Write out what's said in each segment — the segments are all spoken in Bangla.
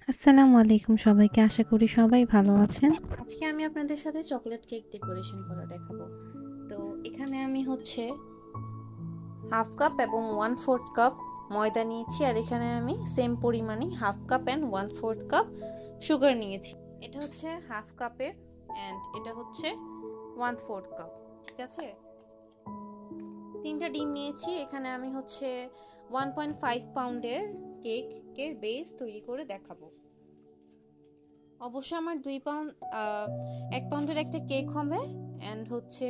আসসালামু আলাইকুম সবাইকে। আশা করি সবাই ভালো আছেন। আজকে আমি আপনাদের সাথে চকলেট কেক ডেকোরেশন করা দেখাবো। তো এখানে আমি হচ্ছে হাফ কাপ এবং 1/4 কাপ ময়দা নিয়েছি, আর এখানে আমি সেম পরিমাণে half cup and 1/4 cup sugar নিয়েছি। এটা হচ্ছে হাফ কাপের অ্যান্ড এটা হচ্ছে 1/4 কাপ। ঠিক আছে, 3টা ডিম নিয়েছি। এখানে আমি হচ্ছে 1.5 পাউন্ডের কেকের বেস তৈরি করে দেখাবো। অবশ্য আমার 2 পাউন্ড 1 পাউন্ডের একটা কেক হবে অ্যান্ড হচ্ছে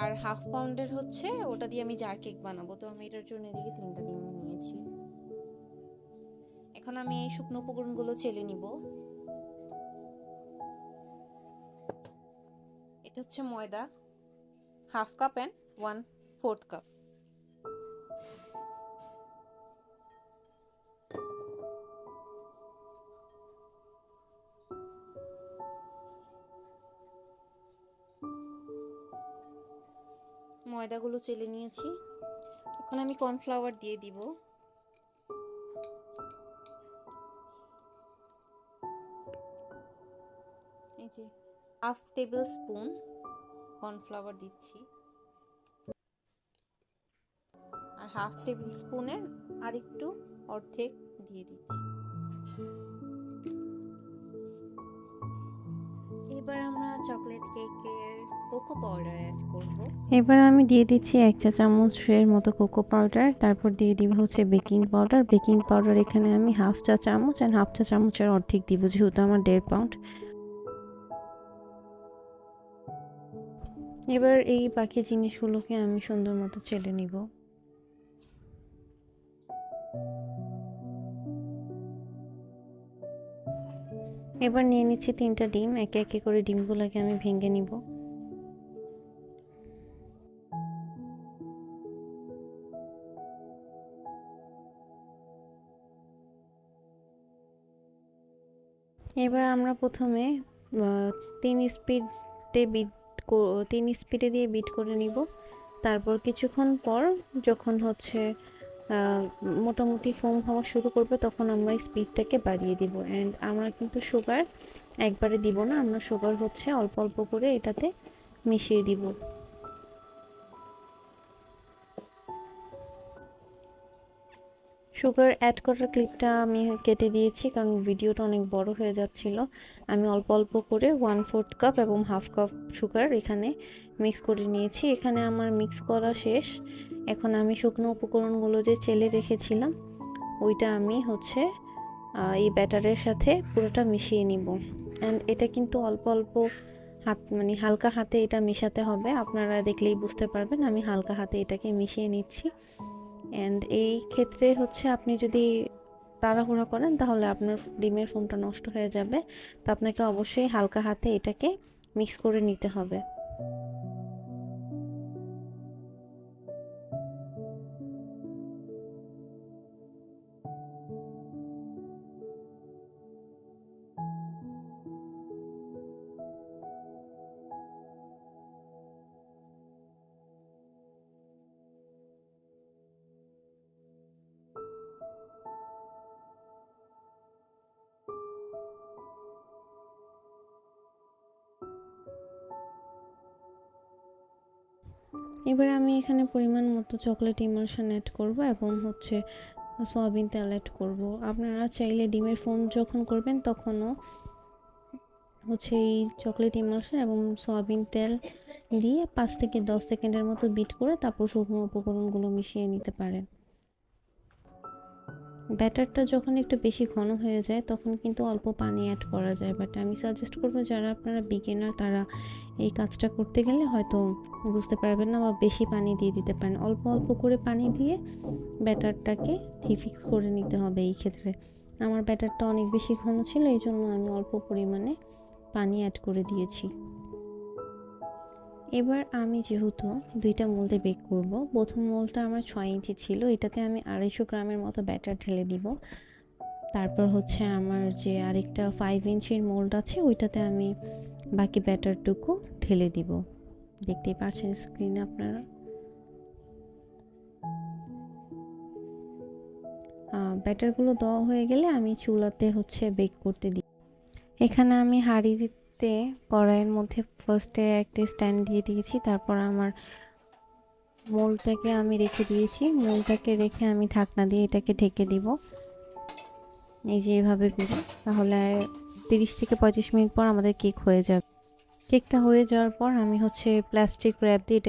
আর হাফ পাউন্ডের হচ্ছে ওটা দিয়ে আমি জার কেক বানাবো। তো আমি এটার জন্য এদিকে 3টা ডিম নিয়েছি। এখন আমি এই শুকনো উপকরণগুলো চেলে নিব। এটা হচ্ছে ময়দা হাফ কাপ অ্যান্ড 1/4 কাপ। ময়দাগুলো চেলে নিয়েছি। এখন আমি কর্নফ্লাওয়ার দিয়ে দিব। এই যে হাফ টেবিল স্পুন কর্নফ্লাওয়ার দিচ্ছি, আর হাফ টেবিল স্পুনের আরেকটু অর্ধেক দিয়ে দিচ্ছি। এবার আমরা চকলেট কেকের কোকো পাউডার অ্যাড করব। এবার আমি দিয়ে দিচ্ছি 1 চা চামচের মতো কোকো পাউডার। তারপর দিয়ে দিব হচ্ছে বেকিং পাউডার। বেকিং পাউডার এখানে আমি হাফ চা চামচ অ্যান্ড হাফ চা চামচের অর্ধেক দিব, যেহেতু আমার 1.5 পাউন্ড। এবার এই বাকি জিনিসগুলোকে আমি সুন্দর মতো চেলে নিব। এবার নিয়ে নিচ্ছি 3টা ডিম। একে একে করে ডিমগুলোকে আমি ভেঙে নিব। এবার আমরা প্রথমে 3 স্পিডে বিট 3 স্পিডে দিয়ে বিট করে নিব। তারপর কিছুক্ষণ পর যখন হচ্ছে মোটামুটি ফোম হওয়া শুরু করবে, তখন আমরা স্পিডটাকে বাড়িয়ে দিব। অ্যান্ড আমরা কিন্তু সুগার একবারে দিব না, আমরা সুগার হচ্ছে অল্প অল্প করে এটাতে মিশিয়ে দিব। সুগার অ্যাড করার ক্লিপটা আমি কেটে দিয়েছি, কারণ ভিডিওটা অনেক বড় হয়ে যাচ্ছিল। আমি অল্প অল্প করে 1/4 কাপ এবং হাফ কাপ সুগার এখানে মিক্স করে নিয়েছি। এখানে আমার মিক্স করা শেষ। এখন আমি শুকনো উপকরণগুলো যে চেলে রেখেছিলাম ওইটা আমি হচ্ছে এই ব্যাটারের সাথে পুরোটা মিশিয়ে নিব। অ্যান্ড এটা কিন্তু অল্প অল্প মানে হালকা হাতে এটা মেশাতে হবে। আপনারা দেখলেই বুঝতে পারবেন আমি হালকা হাতে এটাকে মিশিয়ে নিচ্ছি। অ্যান্ড এই ক্ষেত্রে হচ্ছে আপনি যদি তাড়াহুড়া করেন তাহলে আপনার ডিমের ফোমটা নষ্ট হয়ে যাবে। তো আপনাকে অবশ্যই হালকা হাতে এটাকে মিক্স করে নিতে হবে। এবার আমি এখানে পরিমাণ মতো চকলেট ইমালশন অ্যাড করব এবং হচ্ছে সয়াবিন তেল অ্যাড করব। আপনারা চাইলে ডিমের ফোম যখন করবেন তখনও হচ্ছে এই চকলেট ইমালশন এবং সয়াবিন তেল দিয়ে 5 থেকে 10 সেকেন্ডের মতো বিট করে তারপর শুকনো উপকরণগুলো মিশিয়ে নিতে পারেন। ব্যাটারটা যখন একটু বেশি ঘন হয়ে যায় তখন কিন্তু অল্প পানি অ্যাড করা যায়, বাট আমি সাজেস্ট করবো যারা আপনারা বিগিনার তারা এই কাজটা করতে গেলে হয়তো বুঝতে পারবেন না বা বেশি পানি দিয়ে দিতে পারেন। অল্প অল্প করে পানি দিয়ে ব্যাটারটাকে ফিক্স করে নিতে হবে। এই ক্ষেত্রে আমার ব্যাটারটা অনেক বেশি ঘন ছিল, এই জন্য আমি অল্প পরিমাণে পানি অ্যাড করে দিয়েছি। এবার আমি যেহেতু 2টা মোল্ডে বেক করব, প্রথম মোল্ডটা আমার 6 ইঞ্চি ছিল, এটাতে আমি 250 গ্রামের মতো ব্যাটার ঢেলে দিব। তারপর হচ্ছে আমার যে আরেকটা 5 ইঞ্চির মোল্ড আছে ওইটাতে আমি বাকি ব্যাটারটুকু ঢেলে দিব। দেখতেই পাচ্ছেন স্ক্রিনে আপনারা। ব্যাটারগুলো দেওয়া হয়ে গেলে আমি চুলাতে হচ্ছে বেক করতে দিই। এখানে আমি হাঁড়িতে কড়াইয়ের মধ্যে ফার্স্টে একটা স্ট্যান্ড দিয়ে দিয়েছি, তারপর আমার মোলটাকে আমি রেখে দিয়েছি। মোলটাকে রেখে আমি ঢাকনা দিয়ে এটাকে ঢেকে দিব, এই যে এভাবে করে। তাহলে 30 থেকে 35 মিনিট পর আমাদের কেক হয়ে যাবে। কেকটা হয়ে যাওয়ার পর আমি হচ্ছে প্লাস্টিক র্যাপ দিয়ে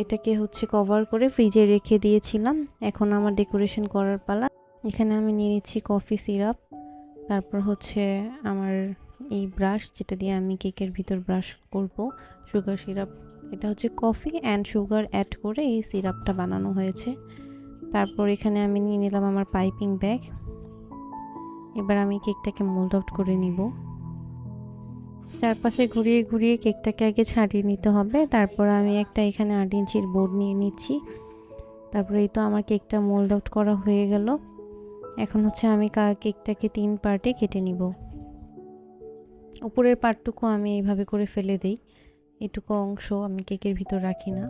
এটাকে হচ্ছে কভার করে ফ্রিজে রেখে দিয়েছিলাম। এখন আমার ডেকোরেশন করার পালা। এখানে আমি নিয়ে নিচ্ছি কফি সিরাপ, তারপর হচ্ছে আমার এই ব্রাশ যেটা দিয়ে আমি কেকের ভিতর ব্রাশ করব, সুগার সিরাপ। এটা হচ্ছে কফি অ্যান্ড সুগার অ্যাড করে এই সিরাপটা বানানো হয়েছে। তারপর এখানে আমি নিয়ে নিলাম আমার পাইপিং ব্যাগ। এবার আমি কেকটাকে মোল্ড আউট করে নিব। চারপাশে ঘুরিয়ে ঘুরিয়ে কেকটাকে আগে ছাড়িয়ে নিতে হবে। তারপর আমি একটা এখানে 8 ইঞ্চির বোর্ড নিয়ে নিচ্ছি। তারপরে এই তো আমার কেকটা মোল্ড আউট করা হয়ে গেল। এখন হচ্ছে আমি কেকটাকে 3 পার্টে কেটে নিব। উপরের পার্টটুকু আমি এইভাবে করে ফেলে দিই, এটুকু অংশ আমি কেকের ভিতর রাখি না।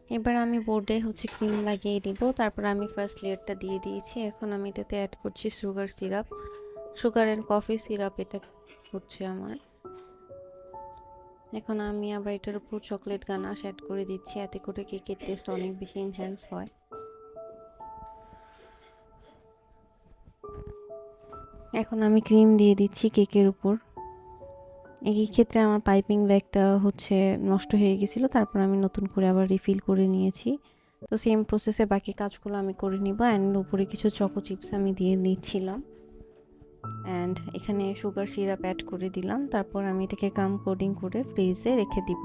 এবার আমি বোর্ডে হচ্ছে ক্রিম লাগিয়ে দিব। তারপর আমি ফার্স্ট লেয়ারটা দিয়ে দিয়েছি। এখন আমি এটাতে অ্যাড করছি sugar syrup, sugar and coffee syrup. এটা হচ্ছে আমার। এখন আমি আবার এটার উপর চকলেট গানাশ অ্যাড করে দিচ্ছি, এতে করে কেকের টেস্ট অনেক বেশি এনহ্যান্স হয়। এখন আমি ক্রিম দিয়ে দিচ্ছি কেকের উপর। এই ক্ষেত্রে আমার পাইপিং ব্যাগটা হচ্ছে নষ্ট হয়ে গেছিলো, তারপর আমি নতুন করে আবার রিফিল করে নিয়েছি। তো সেম প্রসেসে বাকি কাজগুলো আমি করে নিব। অ্যান্ড উপরে কিছু চকো চিপস আমি দিয়ে দিচ্ছিলাম, অ্যান্ড এখানে সুগার সিরাপ অ্যাড করে দিলাম। তারপর আমি এটাকে কোডিং করে ফ্রিজে রেখে দিব।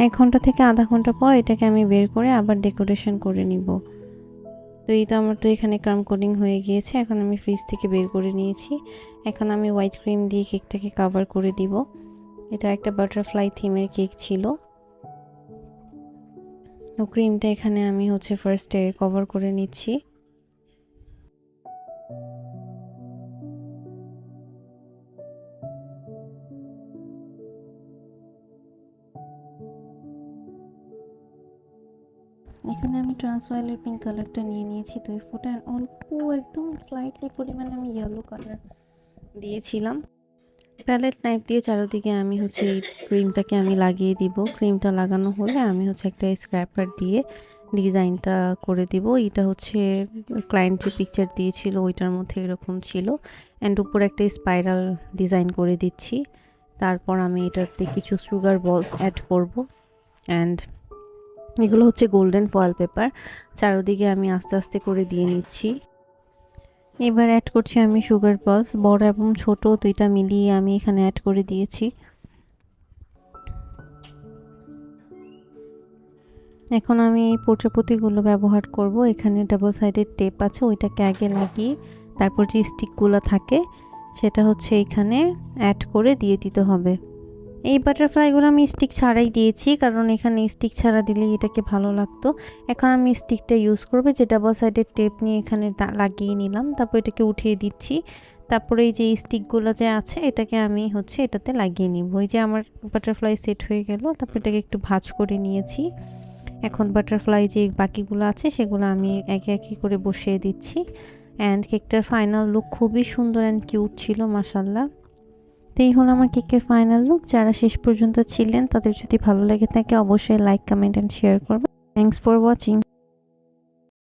1 ঘন্টা থেকে আধা ঘন্টা পর এটাকে আমি বের করে আবার ডেকোরেশন করে নিব। তো এই তো আমার তো এখানে কোডিং হয়ে গিয়েছে। এখন আমি ফ্রিজ থেকে বের করে নিয়েছি। এখন আমি হোয়াইট ক্রিম দিয়ে কেকটাকে কভার করে দিব। এটা একটা বাটারফ্লাই থিমের কেক ছিল। তো ক্রিমটা এখানে আমি হচ্ছে ফার্স্টে কভার করে নিচ্ছি। এখানে আমি ট্রান্সভায়োলেট পিঙ্ক কালারটা নিয়ে নিয়েছি 2 ফোঁটা, অল্প একদম স্লাইটলি পরিমাণে আমি ইয়েলো কালার দিয়েছিলাম। প্যালেট নাইফ দিয়ে চারদিকে আমি হচ্ছে এই ক্রিমটাকে আমি লাগিয়ে দিব। ক্রিমটা লাগানো হলে আমি হচ্ছে একটা স্ক্র্যাপার দিয়ে ডিজাইনটা করে দিব। এটা হচ্ছে ক্লায়েন্ট যে পিকচার দিয়েছিল ওইটার মধ্যে এরকম ছিল। অ্যান্ড উপরে একটা স্পাইরাল ডিজাইন করে দিচ্ছি। তারপর আমি এটাতে কিছু সুগার বলস অ্যাড করব। অ্যান্ড এগুলো হচ্ছে গোল্ডেন ফয়েল পেপার, চারদিকে আমি আস্তে আস্তে করে দিয়ে নিচ্ছি। এবার অ্যাড করছি আমি সুগার বলস, বড় এবং ছোট দুইটা মিলিয়ে আমি এখানে অ্যাড করে দিয়েছি। এখন আমি এই প্রজাপতিগুলো ব্যবহার করব। এখানে ডাবল সাইডেড টেপ আছে, ওইটাকে আগে লাগিয়ে তারপর যে স্টিকগুলো থাকে সেটা হচ্ছে এখানে অ্যাড করে দিয়ে দিতে হবে। এই বাটারফ্লাইগুলো আমি স্টিক ছাড়াই দিয়েছি, কারণ এখানে স্টিক ছাড়া দিলেই এটাকে ভালো লাগতো। এখন আমি স্টিকটা ইউজ করবো, যে ডাবল সাইডেড টেপ নিয়ে এখানে লাগিয়ে নিলাম। তারপর এটাকে উঠিয়ে দিচ্ছি। তারপরে এই যে স্টিকগুলো যে আছে এটাকে আমি হচ্ছে এটাতে লাগিয়ে নিব। এই যে আমার বাটারফ্লাই সেট হয়ে গেল। তারপর এটাকে একটু ভাঁজ করে নিয়েছি। এখন বাটারফ্লাই যে বাকিগুলো আছে সেগুলো আমি একে একে করে বসিয়ে দিচ্ছি। অ্যান্ড কেকটার ফাইনাল লুক খুবই সুন্দর অ্যান্ড কিউট ছিল, মাশাআল্লাহ। তো এই হলো আমার কেকের ফাইনাল লুক। যারা শেষ পর্যন্ত ছিলেন তাদের যদি ভালো লেগে থাকে অবশ্যই লাইক, কমেন্ট অ্যান্ড শেয়ার করবেন। Thanks for watching.